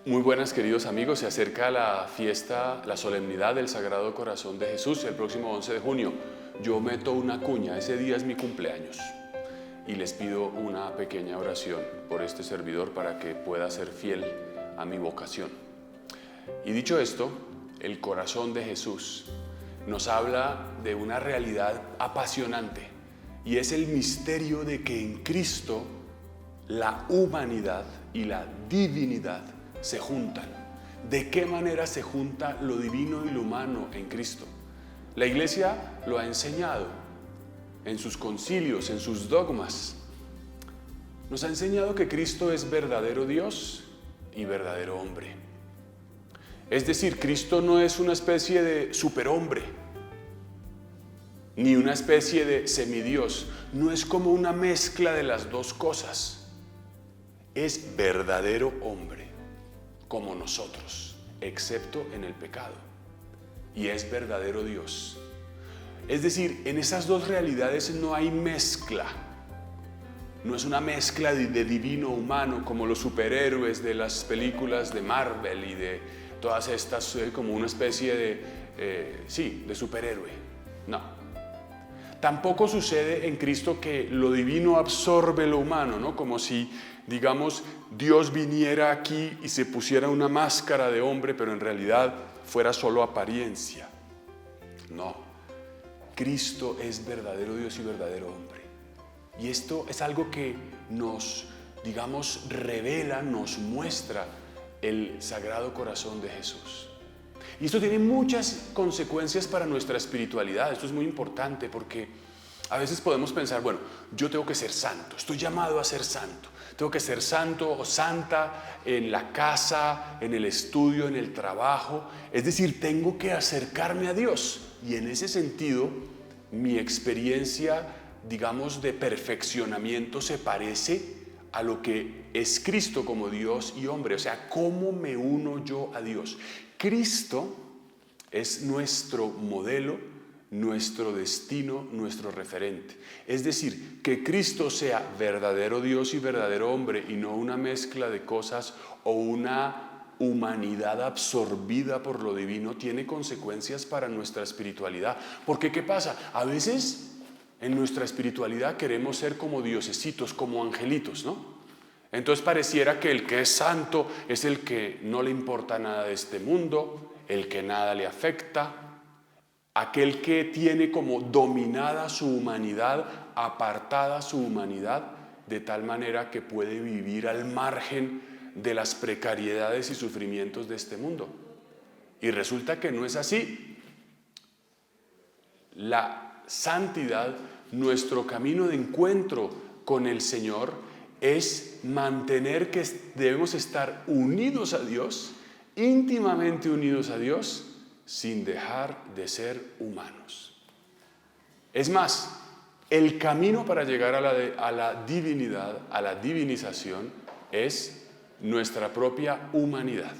Muy buenas, queridos amigos. Se acerca la fiesta, la solemnidad del Sagrado Corazón de Jesús el próximo 11 de junio. Yo meto una cuña, ese día es mi cumpleaños y les pido una pequeña oración por este servidor para que pueda ser fiel a mi vocación. Y dicho esto, el corazón de Jesús nos habla de una realidad apasionante y es el misterio de que en Cristo la humanidad y la divinidad se juntan. ¿De qué manera se junta lo divino y lo humano en Cristo? La Iglesia lo ha enseñado en sus concilios, en sus dogmas. Nos ha enseñado que Cristo es verdadero Dios y verdadero hombre. Es decir, Cristo no es una especie de superhombre, ni una especie de semidios. No es como una mezcla de las dos cosas. Es verdadero hombre, como nosotros, excepto en el pecado. Y es verdadero Dios. Es decir, en esas dos realidades no hay mezcla. No es una mezcla de divino humano como los superhéroes de las películas de Marvel y de todas estas, como una especie de superhéroe. No. Tampoco sucede en Cristo que lo divino absorbe lo humano, ¿no? Como si, digamos, Dios viniera aquí y se pusiera una máscara de hombre, pero en realidad fuera solo apariencia. No. Cristo es verdadero Dios y verdadero hombre. Y esto es algo que nos, digamos, revela, nos muestra el Sagrado Corazón de Jesús. Y esto tiene muchas consecuencias para nuestra espiritualidad. Esto es muy importante porque a veces podemos pensar, bueno, yo tengo que ser santo, estoy llamado a ser santo. Tengo que ser santo o santa en la casa, en el estudio, en el trabajo. Es decir, tengo que acercarme a Dios. Y en ese sentido, mi experiencia, digamos, de perfeccionamiento se parece a lo que es Cristo como Dios y hombre. O sea, ¿cómo me uno yo a Dios? Cristo es nuestro modelo, nuestro destino, nuestro referente. Es decir, que Cristo sea verdadero Dios y verdadero hombre y no una mezcla de cosas o una humanidad absorbida por lo divino, tiene consecuencias para nuestra espiritualidad. Porque ¿qué pasa? A veces en nuestra espiritualidad queremos ser como diosesitos, como angelitos, ¿no? Entonces pareciera que el que es santo es el que no le importa nada de este mundo, el que nada le afecta, aquel que tiene como dominada su humanidad, apartada su humanidad, de tal manera que puede vivir al margen de las precariedades y sufrimientos de este mundo. Y resulta que no es así. La santidad, nuestro camino de encuentro con el Señor, es mantener que debemos estar unidos a Dios, íntimamente unidos a Dios, sin dejar de ser humanos. Es más, el camino para llegar a la divinidad, a la divinización, es nuestra propia humanidad.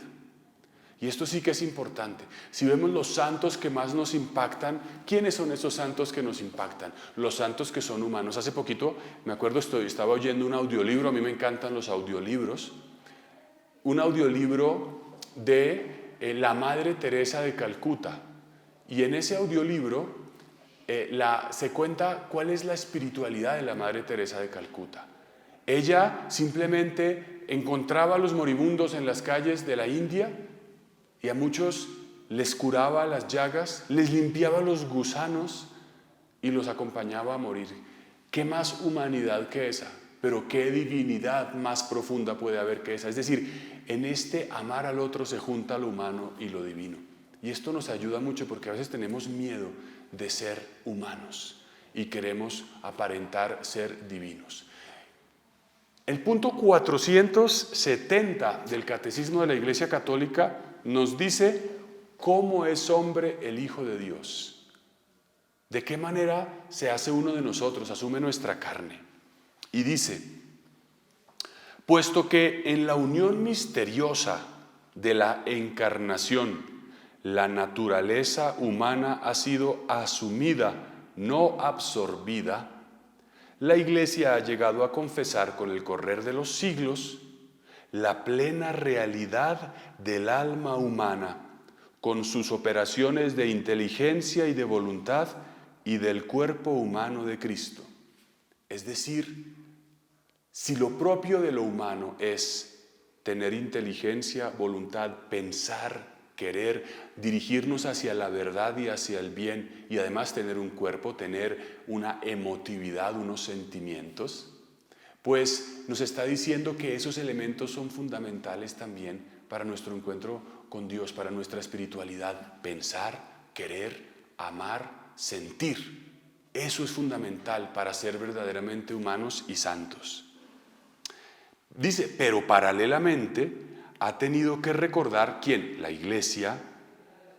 Y esto sí que es importante. Si vemos los santos que más nos impactan, ¿quiénes son esos santos que nos impactan? Los santos que son humanos. Hace poquito, me acuerdo, estaba oyendo un audiolibro, a mí me encantan los audiolibros, un audiolibro de la Madre Teresa de Calcuta. Y en ese audiolibro se cuenta cuál es la espiritualidad de la Madre Teresa de Calcuta. Ella simplemente encontraba a los moribundos en las calles de la India y a muchos les curaba las llagas, les limpiaba los gusanos y los acompañaba a morir. ¿Qué más humanidad que esa? Pero qué divinidad más profunda puede haber que esa. Es decir, en este amar al otro se junta lo humano y lo divino. Y esto nos ayuda mucho porque a veces tenemos miedo de ser humanos y queremos aparentar ser divinos. El punto 470 del Catecismo de la Iglesia Católica nos dice cómo es hombre el Hijo de Dios. ¿De qué manera se hace uno de nosotros, asume nuestra carne? Y dice, puesto que en la unión misteriosa de la encarnación, la naturaleza humana ha sido asumida, no absorbida, la Iglesia ha llegado a confesar con el correr de los siglos la plena realidad del alma humana, con sus operaciones de inteligencia y de voluntad y del cuerpo humano de Cristo. Es decir, si lo propio de lo humano es tener inteligencia, voluntad, pensar, querer, dirigirnos hacia la verdad y hacia el bien, y además tener un cuerpo, tener una emotividad, unos sentimientos, pues nos está diciendo que esos elementos son fundamentales también para nuestro encuentro con Dios, para nuestra espiritualidad. Pensar, querer, amar, sentir. Eso es fundamental para ser verdaderamente humanos y santos. Dice, pero paralelamente ha tenido que recordar, ¿quién? La Iglesia,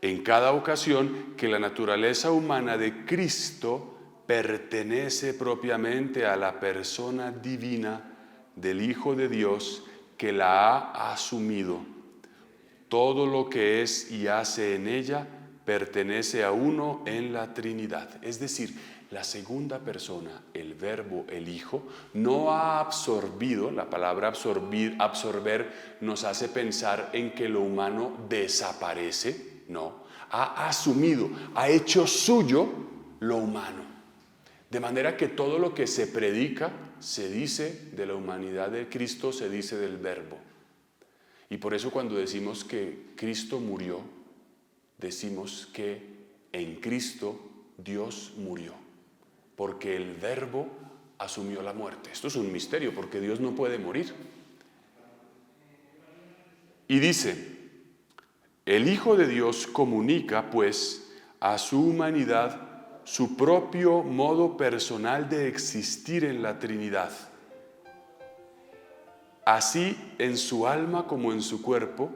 en cada ocasión, que la naturaleza humana de Cristo pertenece propiamente a la persona divina del Hijo de Dios, que la ha asumido. Todo lo que es y hace en ella pertenece a uno en la Trinidad. Es decir, la segunda persona, el Verbo, el Hijo, no ha absorbido, la palabra absorber nos hace pensar en que lo humano desaparece, no, ha asumido, ha hecho suyo lo humano. De manera que todo lo que se predica, se dice de la humanidad de Cristo, se dice del Verbo. Y por eso cuando decimos que Cristo murió, decimos que en Cristo Dios murió, porque el Verbo asumió la muerte. Esto es un misterio, porque Dios no puede morir. Y dice, el Hijo de Dios comunica, pues, a su humanidad su propio modo personal de existir en la Trinidad. Así, en su alma como en su cuerpo,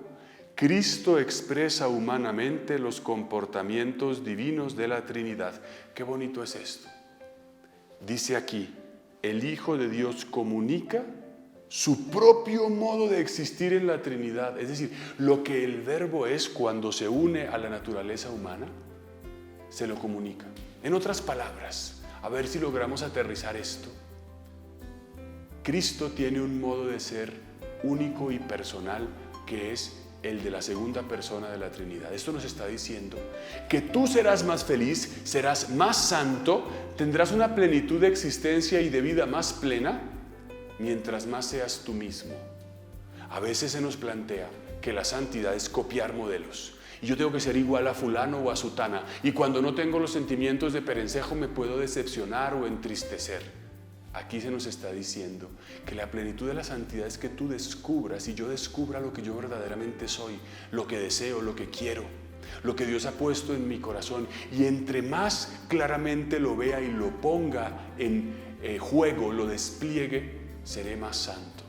Cristo expresa humanamente los comportamientos divinos de la Trinidad. Qué bonito es esto. Dice aquí, el Hijo de Dios comunica su propio modo de existir en la Trinidad. Es decir, lo que el Verbo es cuando se une a la naturaleza humana, se lo comunica. En otras palabras, a ver si logramos aterrizar esto. Cristo tiene un modo de ser único y personal que es el de la segunda persona de la Trinidad. Esto nos está diciendo que tú serás más feliz, serás más santo, tendrás una plenitud de existencia y de vida más plena mientras más seas tú mismo. A veces se nos plantea que la santidad es copiar modelos. Y yo tengo que ser igual a fulano o a sutana. Y cuando no tengo los sentimientos de perencejo me puedo decepcionar o entristecer. Aquí se nos está diciendo que la plenitud de la santidad es que tú descubras y yo descubra lo que yo verdaderamente soy, lo que deseo, lo que quiero, lo que Dios ha puesto en mi corazón. Y entre más claramente lo vea y lo ponga en juego, lo despliegue, seré más santo.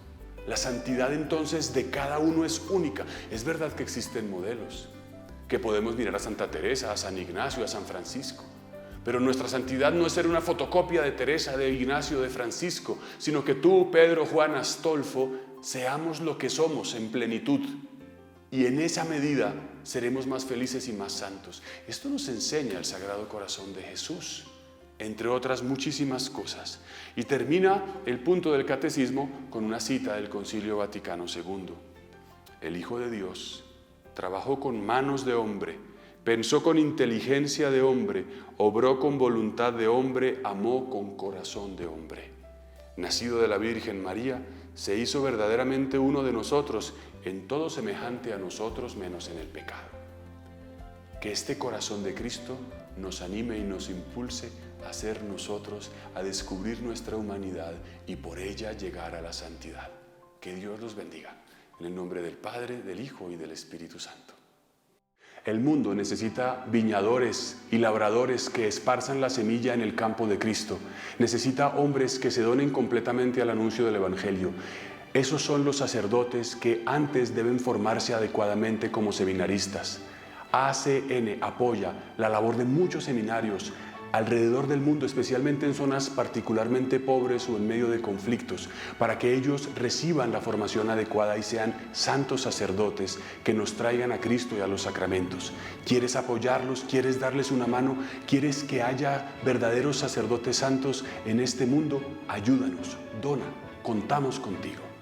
La santidad entonces de cada uno es única. Es verdad que existen modelos, que podemos mirar a Santa Teresa, a San Ignacio, a San Francisco. Pero nuestra santidad no es ser una fotocopia de Teresa, de Ignacio, de Francisco, sino que tú, Pedro, Juan, Astolfo, seamos lo que somos en plenitud. Y en esa medida seremos más felices y más santos. Esto nos enseña el Sagrado Corazón de Jesús, entre otras muchísimas cosas. Y termina el punto del catecismo con una cita del Concilio Vaticano II. El Hijo de Dios trabajó con manos de hombre, pensó con inteligencia de hombre, obró con voluntad de hombre, amó con corazón de hombre. Nacido de la Virgen María, se hizo verdaderamente uno de nosotros, en todo semejante a nosotros menos en el pecado. Que este corazón de Cristo nos anime y nos impulse a ser nosotros, a descubrir nuestra humanidad y por ella llegar a la santidad. Que Dios los bendiga. En el nombre del Padre, del Hijo y del Espíritu Santo. El mundo necesita viñadores y labradores que esparzan la semilla en el campo de Cristo. Necesita hombres que se donen completamente al anuncio del Evangelio. Esos son los sacerdotes que antes deben formarse adecuadamente como seminaristas. ACN apoya la labor de muchos seminarios alrededor del mundo, especialmente en zonas particularmente pobres o en medio de conflictos, para que ellos reciban la formación adecuada y sean santos sacerdotes que nos traigan a Cristo y a los sacramentos. ¿Quieres apoyarlos? ¿Quieres darles una mano? ¿Quieres que haya verdaderos sacerdotes santos en este mundo? Ayúdanos, dona, contamos contigo.